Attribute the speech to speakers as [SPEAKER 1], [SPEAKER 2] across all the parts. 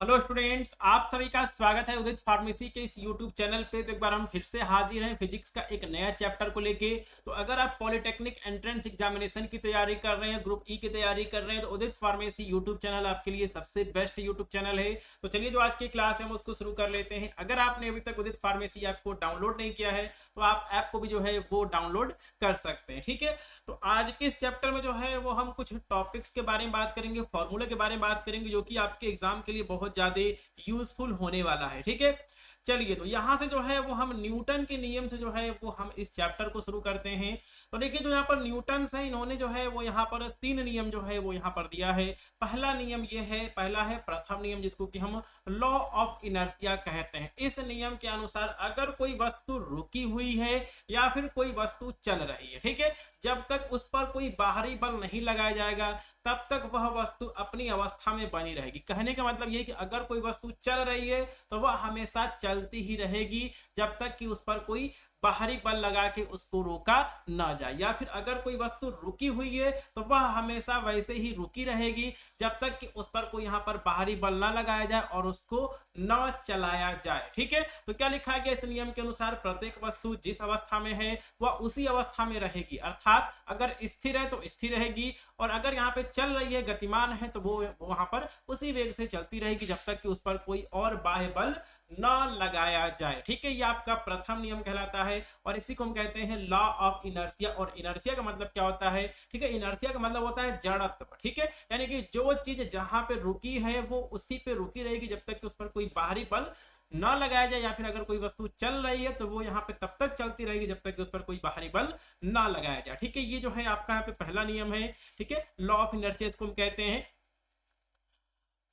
[SPEAKER 1] Hello students, आप सभी का स्वागत है उदित फार्मेसी के इस यूट्यूब चैनल पे। तो एक बार हम फिर से हाजिर हैं फिजिक्स का एक नया चैप्टर को लेके। तो अगर आप पॉलिटेक्निक एंट्रेंस एग्जामिनेशन की तैयारी कर रहे हैं, ग्रुप ई की तैयारी कर रहे हैं, तो उदित फार्मेसी यूट्यूब चैनल आपके लिए सबसे बेस्ट यूट्यूब चैनल है। तो चलिए, जो आज की क्लास है हम उसको शुरू कर लेते हैं। अगर आपने अभी तक उदित फार्मेसी ऐप को डाउनलोड नहीं किया है तो आप ऐप को भी जो है वो डाउनलोड कर सकते हैं। ठीक है, तो आज के इस चैप्टर में जो है वो हम कुछ टॉपिक्स के बारे में बात करेंगे, फॉर्मूले के बारे में बात करेंगे, जो कि आपके एग्जाम के लिए बहुत ज्यादा यूजफुल होने वाला है। ठीक है, चलिए, तो यहां से जो है वो हम न्यूटन के नियम से जो है वो हम इस चैप्टर को शुरू करते हैं। तो देखिए, जो यहाँ पर न्यूटन है, इन्होंने जो है वो यहाँ पर तीन नियम जो है वो यहाँ पर दिया है। पहला नियम ये है, पहला है प्रथम नियम, जिसको कि हम लॉ ऑफ इनर्शिया कहते हैं। इस नियम के अनुसार अगर कोई वस्तु रुकी हुई है या फिर कोई वस्तु चल रही है, ठीक है, जब तक उस पर कोई बाहरी बल नहीं लगाया जाएगा तब तक वह वस्तु अपनी अवस्था में बनी रहेगी। कहने का मतलब यह कि अगर कोई वस्तु चल रही है तो वह हमेशा चलती ही रहेगी जब तक कि उस पर कोई बाहरी बल लगा के उसको रोका ना जाए। या फिर अगर कोई वस्तु रुकी हुई है तो वह हमेशा वैसे ही रुकी रहेगी जब तक कि उस पर कोई यहाँ पर बाहरी बल ना लगाया जाए और उसको न चलाया जाए। ठीक है, तो क्या लिखा गया इस नियम के अनुसार? प्रत्येक वस्तु जिस अवस्था में है वह उसी अवस्था में रहेगी, अर्थात अगर स्थिर है तो स्थिर रहेगी, और अगर यहाँ पे चल रही है, गतिमान है, तो वो वहां पर उसी वेग से चलती रहेगी जब तक कि उस पर कोई और बाह्य बल न लगाया जाए। ठीक है, ये आपका प्रथम नियम कहलाता है और इसी को हम कहते हैं लॉ ऑफ इनर्शिया। और इनर्शिया का मतलब क्या होता है? ठीक है, इनर्शिया का मतलब होता है जड़त्व। ठीक है, यानी कि जो चीज जहां पे रुकी है वो उसी पे रुकी रहेगी जब तक कि उस पर कोई बाहरी बल ना लगाया जाए, या फिर अगर कोई वस्तु चल रही है तो वो यहाँ पे तब तक चलती रहेगी जब तक कि उस पर कोई बाहरी बल ना लगाया जाए। ठीक है, ये जो है आपका यहाँ पे पहला नियम है। ठीक है, लॉ ऑफ इनर्शिया इसको हम कहते हैं।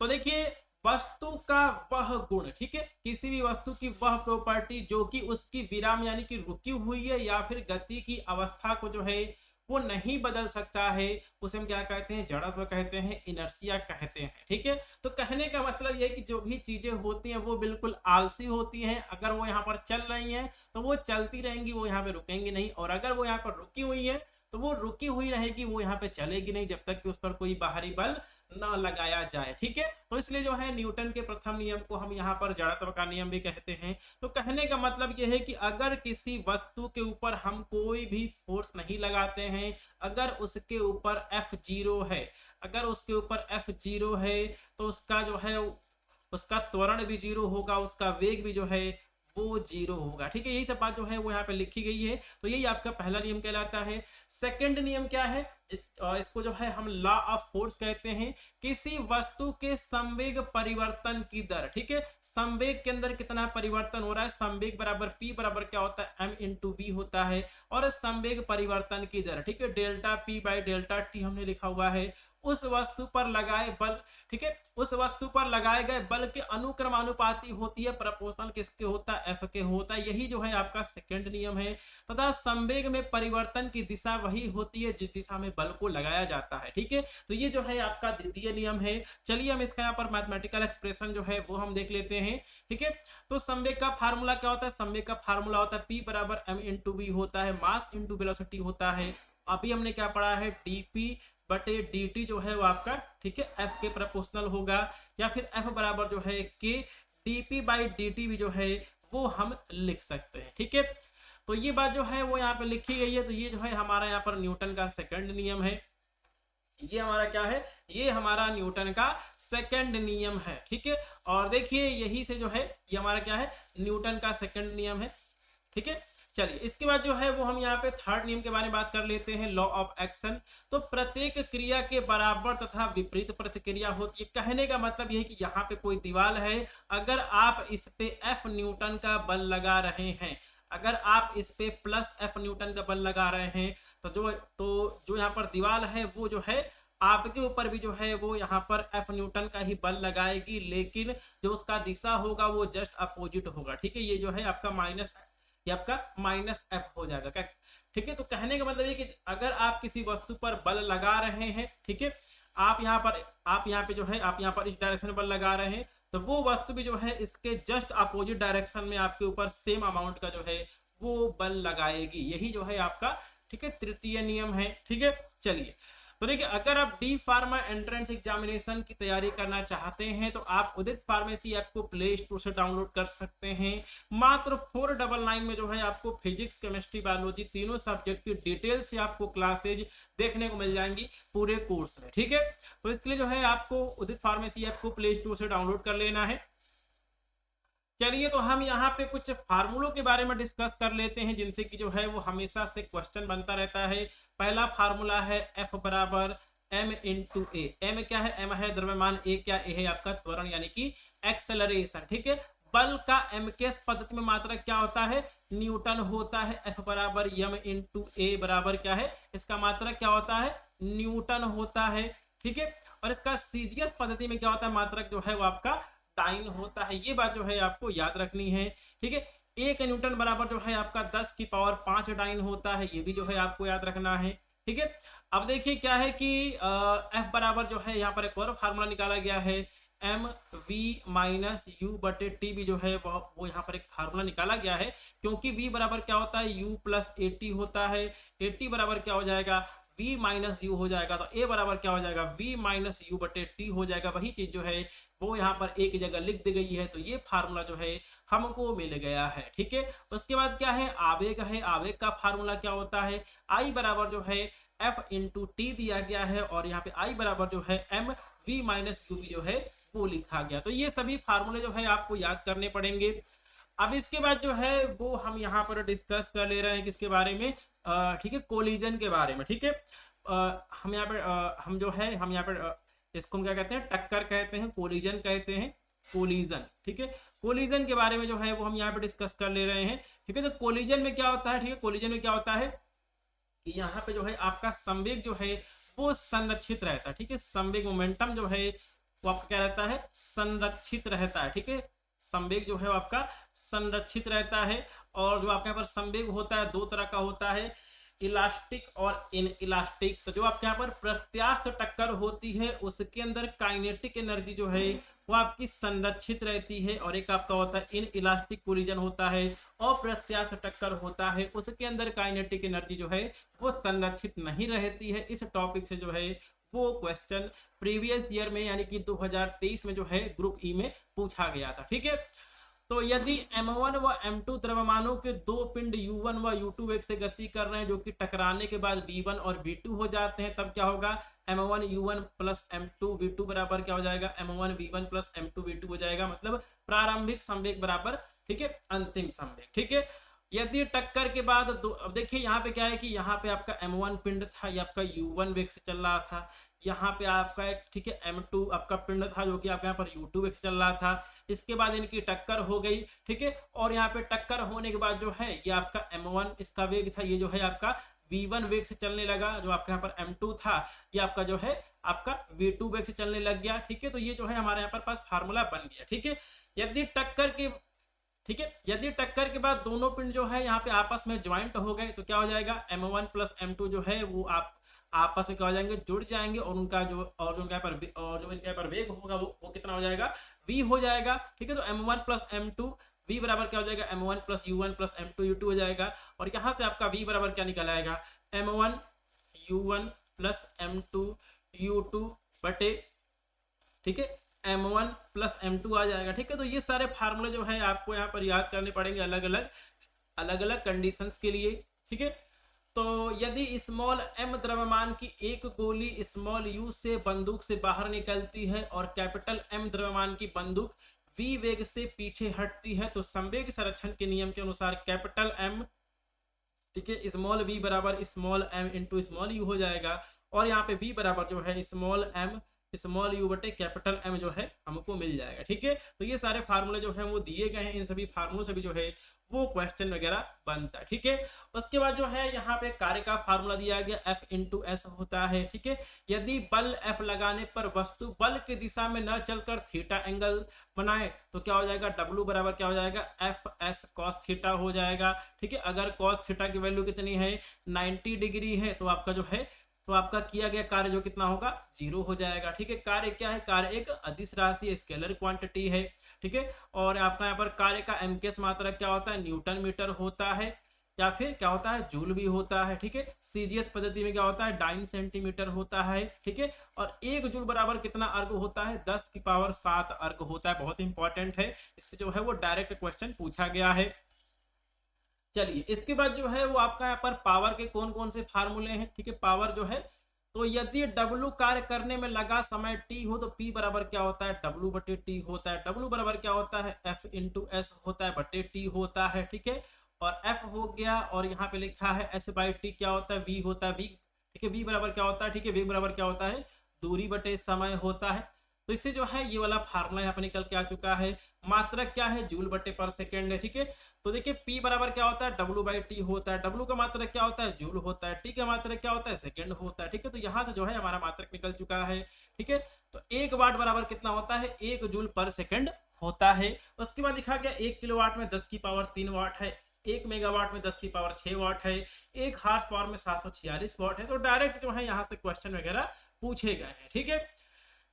[SPEAKER 1] तो देखिए, वस्तु का वह गुण, ठीक है, किसी भी वस्तु की वह प्रॉपर्टी जो कि उसकी विराम यानी कि रुकी हुई है या फिर गति की अवस्था को जो है वो नहीं बदल सकता है, उसे हम क्या कहते हैं? जड़त्व कहते हैं, इनर्शिया कहते हैं। ठीक है, तो कहने का मतलब यह है कि जो भी चीजें होती हैं वो बिल्कुल आलसी होती हैं। अगर वो यहाँ पर चल रही हैं तो वो चलती रहेंगी, वो यहाँ पे रुकेंगी नहीं, और अगर वो यहाँ पर रुकी हुई है तो वो रुकी हुई रहेगी, वो यहाँ पे चलेगी नहीं जब तक कि उस पर कोई बाहरी बल ना लगाया जाए। ठीक है, तो इसलिए जो है न्यूटन के प्रथम नियम को हम यहाँ पर जड़त्व का नियम भी कहते हैं। तो कहने का मतलब यह है कि अगर किसी वस्तु के ऊपर हम कोई भी फोर्स नहीं लगाते हैं, अगर उसके ऊपर F0 है, अगर उसके ऊपर F0 है तो उसका जो है उसका त्वरण भी जीरो होगा, उसका वेग भी जो है वो जीरो होगा। ठीक है, यही सब बात जो है वो यहाँ पे लिखी गई है। तो यही आपका पहला नियम कहलाता है। सेकंड नियम क्या है? इसको जो है हम लॉ ऑफ फोर्स कहते हैं। किसी वस्तु के संवेग परिवर्तन की दर, ठीक है, संवेग के अंदर कितना परिवर्तन हो रहा है, संवेग बराबर पी बराबर क्या होता है? एम इंटू वी होता है। और संवेग परिवर्तन की दर, ठीक है, delta P by delta T हमने लिखा हुआ है। उस वस्तु पर लगाए बल, ठीक है, उस वस्तु पर लगाए गए बल के अनुक्रमानुपाती होती है। प्रपोर्शनल किसके होता है? एफ के होता है। यही जो है आपका सेकंड नियम है। तथा संवेग में परिवर्तन की दिशा वही होती है जिस दिशा में बल को लगाया जाता है। ठीक है, तो ये जो है आपका द्वितीय नियम है। चलिए, हम इसका यहाँ पर मैथमेटिकल एक्सप्रेशन जो है वो हम देख लेते हैं। ठीक है, तो संवेग का फार्मूला क्या होता है? संवेग का फार्मूला होता है पी बराबर एम इंटू वी होता है, मास इंटू वेलोसिटी होता है। अभी हमने क्या पढ़ा है? डीपी बटे dt जो है वो आपका, ठीक है, f के प्रोपोर्शनल होगा, या फिर f बराबर जो है k dp बाई dt भी जो है वो हम लिख सकते हैं। ठीक है, तो ये बात जो है वो यहाँ पे लिखी गई है। तो ये जो है हमारा यहाँ पर न्यूटन का सेकंड नियम है। ये हमारा क्या है? ये हमारा न्यूटन का सेकंड नियम है। ठीक है, और देखिए यही से जो है ये हमारा क्या है? न्यूटन का सेकंड नियम है। ठीक है, चलिए, इसके बाद जो है वो हम यहाँ पे थर्ड नियम के बारे में बात कर लेते हैं, लॉ ऑफ एक्शन। तो प्रत्येक क्रिया के बराबर तथा विपरीत प्रतिक्रिया होती है। कहने का मतलब यह है कि यहाँ पे कोई दीवार है, अगर आप इस पे F न्यूटन का बल लगा रहे हैं, अगर आप इस पे प्लस F न्यूटन का बल लगा रहे हैं तो जो यहाँ पर दीवार है वो जो है आपके ऊपर भी जो है वो यहाँ पर F न्यूटन का ही बल लगाएगी, लेकिन जो उसका दिशा होगा वो जस्ट अपोजिट होगा। ठीक है, ये जो है आपका ये आपका माइनस एफ हो जाएगा क्या? ठीक है, तो कहने का मतलब ये कि अगर आप किसी वस्तु पर बल लगा रहे हैं, ठीक है, आप यहाँ पे जो है आप यहाँ पर इस डायरेक्शन में बल लगा रहे हैं, तो वो वस्तु भी जो है इसके जस्ट अपोजिट डायरेक्शन में आपके ऊपर सेम अमाउंट का जो है वो बल लगाएगी। यही जो है आपका, ठीक है, तृतीय नियम है। ठीक है, चलिए, तो देखिए अगर आप डी फार्मा एंट्रेंस एग्जामिनेशन की तैयारी करना चाहते हैं तो आप उदित फार्मेसी ऐप को प्ले स्टोर से डाउनलोड कर सकते हैं। मात्र 499 में जो है आपको फिजिक्स केमिस्ट्री बायोलॉजी तीनों सब्जेक्ट की डिटेल से आपको क्लासेज देखने को मिल जाएंगी पूरे कोर्स में, ठीक है। तो इसके लिए जो है आपको उदित फार्मेसी ऐप को प्ले स्टोर से डाउनलोड कर लेना है। चलिए तो हम यहाँ पे कुछ फार्मूलों के बारे में डिस्कस कर लेते हैं जिनसे कि जो है वो हमेशा से क्वेश्चन बनता रहता है। पहला फार्मूला है F बराबर m इंटू ए। एम क्या है? एम है द्रव्यमान, ए क्या? ए है आपका त्वरण यानी कि एक्सेलरेशन, ठीक है। बल का एम के पद्धति में मात्रक क्या होता है? न्यूटन होता है। F बराबर m इंटू ए बराबर क्या है? इसका मात्रक क्या होता है? न्यूटन होता है, ठीक है। और इसका सीजीएस पद्धति में क्या होता है? मात्रक जो है वो आपका डाइन होता है। ये बात जो है आपको याद रखनी है, ठीक है। 1 न्यूटन बराबर जो है आपका 10 की पावर 5 डाइन होता है, ये भी जो है आपको याद रखना है, ठीक है। अब देखिए क्या है कि F बराबर जो है यहाँ पर एक और फार्मूला निकाला गया है एम वी माइनस यू बटे टी भी जो है वो यहाँ पर एक फार्मूला निकाला गया है, क्योंकि V बराबर क्या होता है? U प्लस ए टी होता है। ए टी बराबर क्या हो जाएगा? V माइनस यू हो जाएगा। तो A बराबर क्या हो जाएगा? V माइनस यू बटे टी हो जाएगा। वही चीज जो है वो यहाँ पर एक जगह लिख दी गई है। तो ये फार्मूला जो है हमको मिल गया है, ठीक है। उसके बाद क्या है? आवेग है। आवेग का फार्मूला क्या होता है? I बराबर जो है F इंटू टी दिया गया है और यहाँ पे I बराबर जो है एम वी माइनस यू जो है वो लिखा गया। तो ये सभी फार्मूले जो है आपको याद करने पड़ेंगे। अब इसके बाद जो है वो हम यहाँ पर डिस्कस कर ले रहे हैं किसके बारे में? ठीक है, कोलिजन के बारे में, ठीक है। हम यहाँ पर हम जो है हम यहाँ पर इसको हम क्या कहते हैं? टक्कर कहते हैं, कोलिजन कहते हैं, कोलिजन, ठीक है। कोलिजन के बारे में जो है वो हम यहाँ पे डिस्कस कर ले रहे हैं, ठीक है। तो कोलिजन में क्या होता है? ठीक है, कोलिजन में क्या होता है कि यहाँ पे जो है आपका संवेग जो है वो संरक्षित रहता है, ठीक है। संवेग मोमेंटम जो है वो आपका क्या रहता है? संरक्षित रहता है, ठीक है। संवेग जो है वो आपका संरक्षित रहता है। और जो आपके यहाँ पर संवेग होता है दो तरह का होता है, इलास्टिक और इन इलास्टिक। तो जो आपके यहाँ पर प्रत्यास्थ टक्कर होती है उसके अंदर काइनेटिक एनर्जी जो है वो आपकी संरक्षित रहती है, और एक आपका होता है इन इलास्टिक कोलिजन होता है। और प्रत्यास्थ टक्कर होता है उसके अंदर काइनेटिक एनर्जी जो है वो संरक्षित नहीं रहती है। इस टॉपिक से जो है वो क्वेश्चन प्रीवियस ईयर में यानी कि 2023 में जो है ग्रुप ई में पूछा गया था, ठीक है। तो यदि M1 व M2 द्रव्यमानों के दो पिंड U1 व U2 वेग से गति कर रहे हैं जो कि टकराने के बाद V1 और V2 हो जाते हैं, तब क्या होगा? M1 U1 plus M2 V2 बराबर क्या हो जाएगा? M1 V1 plus M2 V2 हो जाएगा। मतलब प्रारंभिक संवेग बराबर, ठीक है, अंतिम संवेग, ठीक है। यदि टक्कर के बाद अब देखिए यहाँ पे क्या है कि यहाँ पे आपका M1 पिंड था, ये आपका U1 वेग से चल रहा था। यहाँ पे आपका एक, ठीक है, M2 आपका पिंड था जो कि आपके यहाँ पर U2 वेग से चल रहा था। इसके बाद इनकी टक्कर हो गई, ठीक है। और यहाँ पे टक्कर होने के बाद जो है ये आपका M1 इसका वेग था, ये जो है आपका V1 वेग से चलने लगा। जो आपके यहाँ पर M2 था ये आपका जो है आपका V2 वेग से चलने लग गया, ठीक है। तो ये जो है हमारे यहाँ पर पास फार्मूला बन गया, ठीक है। यदि टक्कर के, ठीक है, यदि टक्कर के बाद दोनों पिंड जो है यहाँ पे आपस में ज्वाइंट हो गए तो क्या हो जाएगा? M1 प्लस M2 जो है वो आप आपस में क्या हो जाएंगे? जुड़ जाएंगे। और उनका जो और जो इनके यहाँ पर वेग होगा वो कितना हो जाएगा? V हो जाएगा, ठीक है। तो M1 प्लस M2 V बराबर क्या हो जाएगा? M1 plus U1 plus M2 U2 हो जाएगा। और यहाँ से आपका V बराबर क्या निकल आएगा? M1 U1 plus M2 U2 बटे, ठीक है, M1 प्लस M2 आ जाएगा, ठीक है। तो ये सारे फार्मूले जो है आपको यहाँ पर याद करने पड़ेंगे अलग अलग कंडीशंस के लिए, ठीक है। तो यदि स्मॉल m द्रव्यमान की एक गोली स्मॉल u से बंदूक से बाहर निकलती है और कैपिटल M द्रव्यमान की बंदूक v वेग से पीछे हटती है तो संवेग संरक्षण के नियम के अनुसार कैपिटल M, ठीक है, स्मॉल v बराबर small m into small u हो जाएगा। और यहाँ पे v बराबर जो है स्मॉल m स्मॉल यू बटे कैपिटल M जो है हमको मिल जाएगा, ठीक है। तो ये सारे फार्मूले जो है वो दिए गए हैं, इन सभी फार्मूलों से भी जो है वो क्वेश्चन वगैरह बनता है, ठीक है। उसके बाद जो है यहाँ पे कार्य का फार्मूला दिया गया F इंटू एस होता है, ठीक है। यदि बल F लगाने पर वस्तु बल की दिशा में न चलकर थीटा एंगल बनाए तो क्या हो जाएगा? W बराबर क्या हो जाएगा? एफ एस कॉस थीटा हो जाएगा, ठीक है। अगर कॉस थीटा की वैल्यू कितनी है? 90 डिग्री है तो आपका जो है तो आपका किया गया कार्य जो कितना होगा? 0 हो जाएगा, ठीक है। कार्य क्या है? कार्य एक अदिश राशि स्केलर क्वांटिटी है, ठीक है। और आपका यहाँ पर कार्य का एम के मात्रक क्या होता है? न्यूटन मीटर होता है, या फिर क्या होता है जूल भी होता है, ठीक है। सीजीएस पद्धति में क्या होता है 9 सेंटीमीटर होता है, ठीक है। और 1 जूल बराबर कितना अर्ग होता है 10 की पावर 7 अर्ग होता है। बहुत इंपॉर्टेंट है, इससे जो है वो डायरेक्ट क्वेश्चन पूछा गया है। चलिए इसके बाद जो है वो आपका यहाँ पर पावर के कौन कौन से फार्मूले हैं, ठीक है। पावर जो है तो यदि W कार्य करने में लगा समय T हो तो P बराबर क्या होता है W बटे T होता है। W बराबर क्या होता है F इंटू एस होता है बटे T होता है, ठीक है। और F हो गया और यहाँ पे लिखा है S बाई T क्या होता है V होता है V, ठीक है। V बराबर क्या होता है, ठीक है। V बराबर क्या होता है दूरी बटे समय होता है। तो इससे जो है ये वाला फार्मूला यहाँ पे निकल के आ चुका है। मात्रक क्या है जूल बटे पर सेकेंड है, ठीक है। तो देखिए P बराबर क्या होता है W बाई T होता है। W का मात्रक क्या होता है जूल होता है, T का मात्रक क्या होता है सेकेंड होता है, ठीक है। तो यहाँ से जो है हमारा मात्रक निकल चुका है, ठीक है। तो 1 वाट बराबर कितना होता है 1 जूल पर सेकेंड होता है। उसके बाद लिखा गया 1 किलोवाट में 10 की पावर 3 वाट है, 1 मेगावाट में 10 की पावर 6 वाट है, 1 हार्स पावर में 746 वाट है। तो डायरेक्ट जो है यहाँ से क्वेश्चन वगैरह पूछे गए हैं, ठीक है।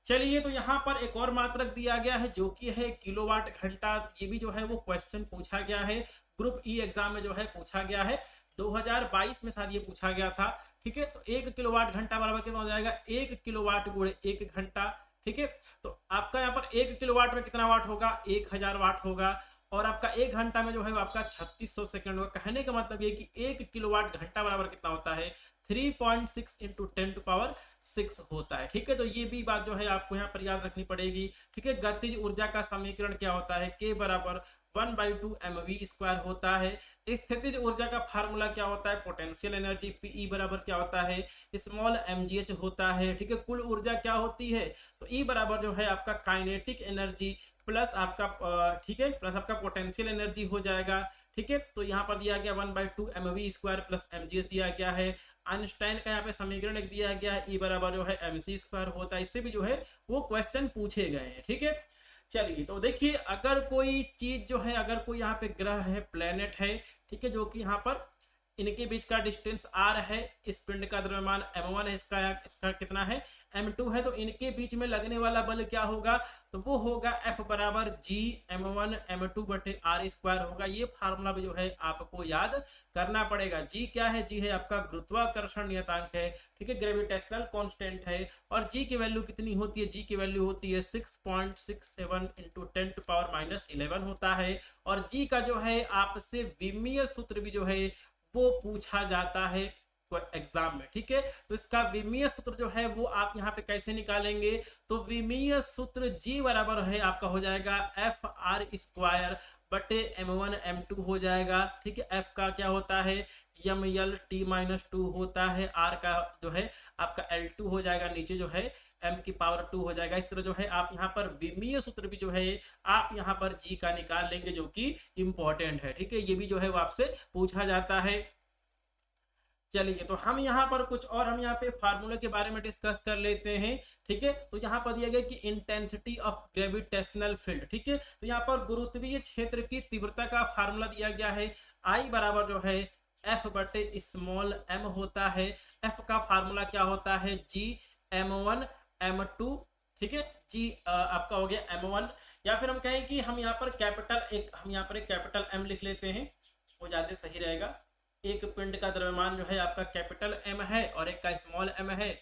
[SPEAKER 1] चलिए तो यहाँ पर एक और मात्रक दिया गया है जो कि है किलोवाट घंटा। ये भी जो है वो क्वेश्चन पूछा गया है, ग्रुप ई एग्जाम में जो है पूछा गया है, 2022 में शायद ये पूछा गया था, ठीक है। तो 1 किलोवाट घंटा बराबर कितना हो जाएगा 1 किलोवाट गुणे 1 घंटा, ठीक है। तो आपका यहाँ पर 1 किलोवाट में कितना वाट होगा 1000 वाट होगा। और आपका 1 घंटा में जो है आपका 3600 सेकंड होगा। कहने का मतलब ये कि 1 किलोवाट घंटा बराबर कितना होता है 3.6 इंटू 10 टू पावर 6 होता है, ठीक है। तो ये भी बात जो है आपको यहाँ पर याद रखनी पड़ेगी, ठीक है। गतिज ऊर्जा का समीकरण क्या होता है K बराबर 1/2 mv² होता है। स्थितिज ऊर्जा का फार्मूला क्या होता है पोटेंशियल एनर्जी Pe बराबर क्या होता है स्मॉल mgh होता है, ठीक है। कुल ऊर्जा क्या होती है तो E बराबर जो है आपका काइनेटिक एनर्जी प्लस आपका ठीक है प्लस आपका पोटेंशियल एनर्जी हो जाएगा, ठीक है। तो यहाँ पर दिया गया 1/2 mv² प्लस mgh दिया गया है। आइंस्टाइन का यहाँ पे समीकरण एक दिया गया है E बराबर जो है mc² होता है। इससे भी जो है वो क्वेश्चन पूछे गए हैं, ठीक है। चलिए तो देखिए अगर कोई चीज जो है अगर कोई यहाँ पे ग्रह है प्लेनेट है, ठीक है, जो कि यहाँ पर इनके बीच का डिस्टेंस r है, इस पिंड का द्रव्यमान m1 है, इसका कितना है m2 है। तो इनके बीच में लगने वाला बल क्या होगा तो वो होगा F बराबर G m1 m2 बटे r² होगा। ये फार्मूला भी जो है आपको याद करना पड़ेगा। G क्या है G है आपका गुरुत्वाकर्षण नियतांक है, ठीक है, ग्रेविटेशनल कांस्टेंट है। और G की वैल्यू कितनी होती है G की वैल्यू होती है 6.67 इंटू 10 टू पावर -11 होता है। और G का जो है आपसे विमीय सूत्र भी जो है वो पूछा जाता है एग्जाम में, ठीक है। तो इसका विमीय सूत्र जो है वो आप यहाँ पे कैसे निकालेंगे तो विमीय सूत्र G बराबर है आपका हो जाएगा FR² बटे m1 m2 हो जाएगा, ठीक है। F का क्या होता है mlt-2 होता है, R का जो है आपका L2 हो जाएगा, नीचे जो है m की पावर 2 हो जाएगा। इस तरह जो है आप यहाँ पर विमीय सूत्र भी जो है आप यहाँ पर G का निकाल लेंगे जो कि इंपॉर्टेंट है, ठीक है। ये भी जो है वो आपसे पूछा जाता है। चलिए तो हम यहाँ पर कुछ और हम यहाँ पे फार्मूले के बारे में डिस्कस कर लेते हैं, ठीक है। तो यहाँ पर दिया गया कि इंटेंसिटी ऑफ ग्रेविटेशनल फील्ड, ठीक है। तो यहाँ पर गुरुत्वीय क्षेत्र की तीव्रता का फार्मूला दिया गया है I बराबर जो है F बटे स्मॉल m होता है। F का फार्मूला क्या होता है G m1 m2, ठीक है। G आपका हो गया m1 या फिर हम कहें कि हम यहाँ पर कैपिटल M लिख लेते हैं, वो ज्यादा सही रहेगा। एक पिंड का द्रव्यमान जो है आपका कैपिटल M है और एक का स्मॉल m है,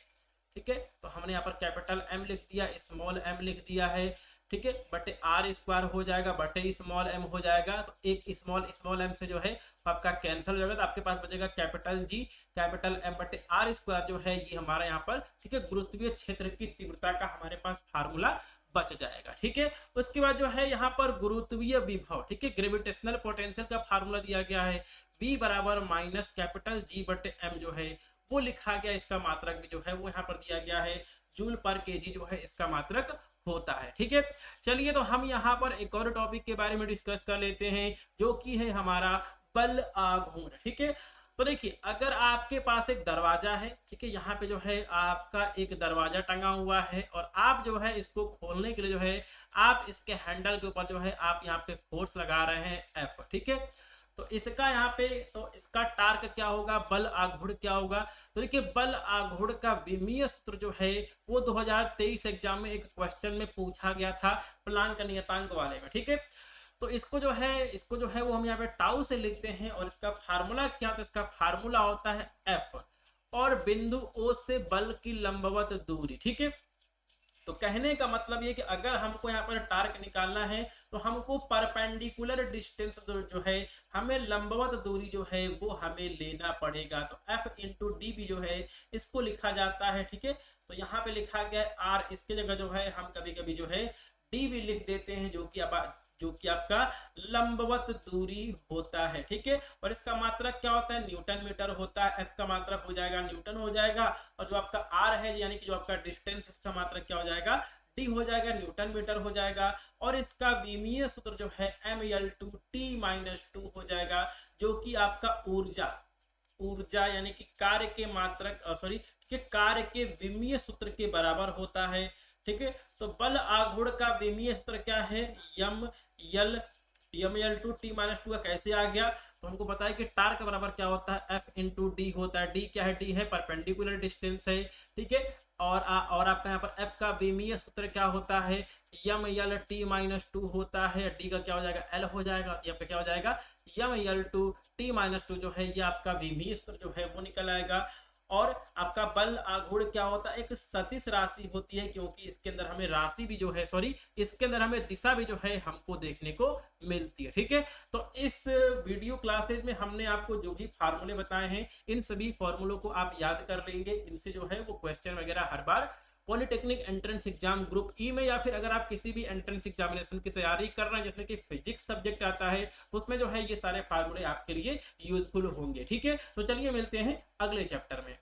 [SPEAKER 1] ठीक है। तो हमने यहाँ पर कैपिटल M लिख दिया, स्मॉल m लिख दिया है, ठीक है, बटे r² हो जाएगा बटे स्मॉल m हो जाएगा। तो एक स्मॉल m से जो है आपका कैंसिल हो जाएगा, तो आपके पास बचेगा कैपिटल G कैपिटल M बटे r² जो है ये हमारा यहाँ पर, ठीक है, गुरुत्वीय क्षेत्र की तीव्रता का हमारे पास फार्मूला बच जाएगा, ठीक है। उसके बाद जो है यहाँ पर गुरुत्वीय विभव, ठीक है, ग्रेविटेशनल पोटेंशियल का फार्मूला दिया गया है V बराबर माइनस कैपिटल G बटे M जो है वो लिखा गया। इसका मात्रक भी जो है वो यहाँ पर दिया गया है जूल पर केजी जो है इसका मात्रक होता है, ठीक है। चलिए तो हम यहाँ पर एक और टॉपिक के बारे में डिस्कस कर लेते हैं जो कि है हमारा बल आघूर्ण, ठीक है। तो देखिए अगर आपके पास एक दरवाजा है, ठीक है, यहाँ पे जो है आपका एक दरवाजा टंगा हुआ है और आप जो है इसको खोलने के लिए जो है आप इसके हैंडल के ऊपर जो है आप यहाँ पे फोर्स लगा रहे हैं F, ठीक है। तो इसका यहाँ पे तो इसका टार्क क्या होगा बल आघूर्ण क्या होगा तो देखिए बल आघूर्ण का विमीय सूत्र जो है वो 2023 एग्जाम में एक क्वेश्चन में पूछा गया था प्लांक नियतांक वाले में, ठीक है। तो इसको जो है वो हम यहाँ पे टाउ से लिखते हैं और इसका फार्मूला क्या होता है, इसका फार्मूला होता है एफ और बिंदु ओ से बल की लंबवत दूरी। ठीक है, तो कहने का मतलब ये कि अगर हमको यहाँ पर टार्क निकालना है तो हमको परपेंडिकुलर डिस्टेंस जो है, हमें लंबवत दूरी जो है वो हमें लेना पड़ेगा। तो F इंटू डी भी जो है इसको लिखा जाता है। ठीक है, तो यहाँ पे लिखा गया है R, इसके जगह जो है हम कभी कभी जो है डी भी लिख देते हैं, जो कि आपका लंबवत दूरी होता है। ठीक है, और इसका मात्रक क्या होता है, न्यूटन मीटर होता है। एफ का मात्रक हो जाएगा न्यूटन हो जाएगा, और जो आपका आर है यानी कि जो आपका डिस्टेंस, इसका मात्रक क्या हो जाएगा, डी हो जाएगा, न्यूटन मीटर हो जाएगा। और इसका विमीय सूत्र जो है ml/t-2 हो जाएगा, जो कि आपका ऊर्जा यानी कि कार्य के मात्रक कार्य के विमीय सूत्र के बराबर होता है। ठीक है, तो बल आघूर्ण का विमीय सूत्र क्या है, ml/t-2 का कैसे आ गया, तो हमको पता है कि टार्क बराबर क्या होता है, F इंटू डी होता है। डी क्या है, डी है परपेंडिकुलर डिस्टेंस है। ठीक है, और आपका यहाँ पर F का विमीय सूत्र क्या होता है, ml/t-2 होता है। डी का क्या हो जाएगा, L हो जाएगा। यहाँ पे क्या हो जाएगा, ml/t-2 जो है ये आपका विमीय सूत्र जो है वो निकल आएगा। और आपका बल आघूर्ण क्या होता है, एक सदिश राशि होती है, क्योंकि इसके अंदर हमें राशि भी जो है इसके अंदर हमें दिशा भी जो है हमको देखने को मिलती है। ठीक है, तो इस वीडियो क्लासेज में हमने आपको जो भी फार्मूले बताए हैं, इन सभी फार्मूलों को आप याद कर लेंगे। इनसे जो है वो क्वेश्चन वगैरह हर बार polytechnic entrance exam group E में, या फिर अगर आप किसी भी एंट्रेंस एग्जामिनेशन की तैयारी कर रहे हैं जिसमें कि फिजिक्स सब्जेक्ट आता है, तो उसमें जो है ये सारे फार्मूले आपके लिए यूजफुल होंगे। ठीक है, तो चलिए मिलते हैं अगले चैप्टर में।